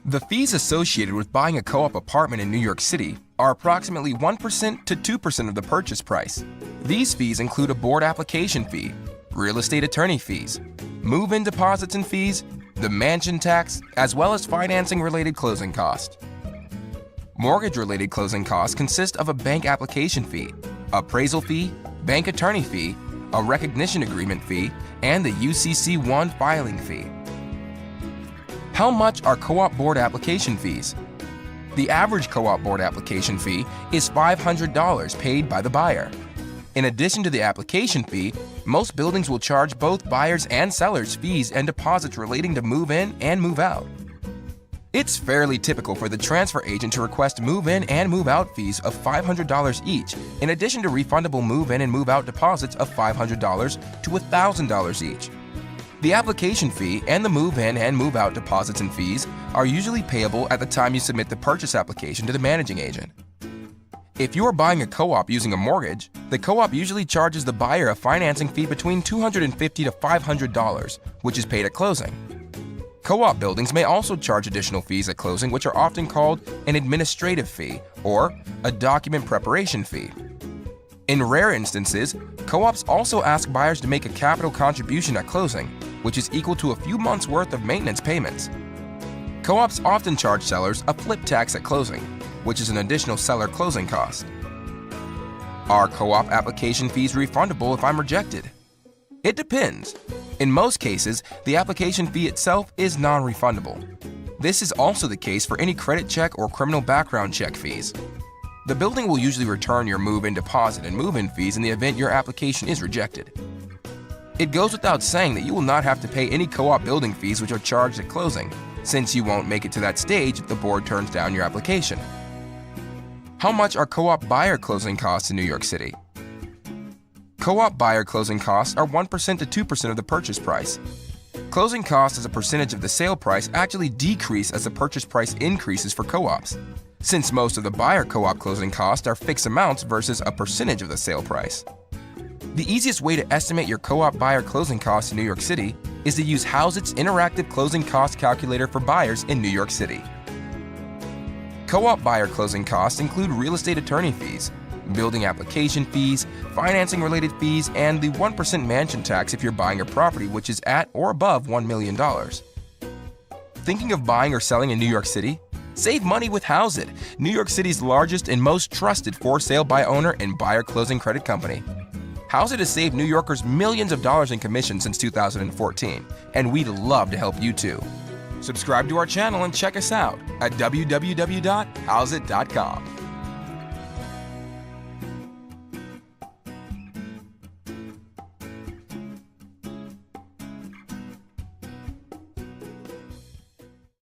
The fees associated with buying a co-op apartment in New York City are approximately 1% to 2% of the purchase price. These fees include a board application fee, real estate attorney fees, move-in deposits and fees, the mansion tax, as well as financing-related closing costs. Mortgage-related closing costs consist of a bank application fee, appraisal fee, bank attorney fee, a recognition agreement fee, and the UCC-1 filing fee. How much are co-op board application fees? The average co-op board application fee is $500 paid by the buyer. In addition to the application fee, most buildings will charge both buyers and sellers fees and deposits relating to move-in and move-out. It's fairly typical for the transfer agent to request move-in and move-out fees of $500 each, in addition to refundable move-in and move-out deposits of $500 to $1,000 each. The application fee and the move-in and move-out deposits and fees are usually payable at the time you submit the purchase application to the managing agent. If you are buying a co-op using a mortgage, the co-op usually charges the buyer a financing fee between $250 to $500, which is paid at closing. Co-op buildings may also charge additional fees at closing, which are often called an administrative fee or a document preparation fee. In rare instances, co-ops also ask buyers to make a capital contribution at closing, which is equal to a few months' worth of maintenance payments. Co-ops often charge sellers a flip tax at closing, which is an additional seller closing cost. Are co-op application fees refundable if I'm rejected? It depends. In most cases, the application fee itself is non-refundable. This is also the case for any credit check or criminal background check fees. The building will usually return your move-in deposit and move-in fees in the event your application is rejected. It goes without saying that you will not have to pay any co-op building fees which are charged at closing, since you won't make it to that stage if the board turns down your application. How much are co-op buyer closing costs in New York City? Co-op buyer closing costs are 1% to 2% of the purchase price. Closing costs as a percentage of the sale price actually decrease as the purchase price increases for co-ops, since most of the buyer co-op closing costs are fixed amounts versus a percentage of the sale price. The easiest way to estimate your co-op buyer closing costs in New York City is to use Houset's interactive closing cost calculator for buyers in New York City. Co-op buyer closing costs include real estate attorney fees, building application fees, financing-related fees, and the 1% mansion tax if you're buying a property which is at or above $1 million. Thinking of buying or selling in New York City? Save money with Houset, New York City's largest and most trusted for-sale by owner and buyer closing credit company. Houset has saved New Yorkers millions of dollars in commission since 2014, and we'd love to help you too. Subscribe to our channel and check us out at www.houset.com.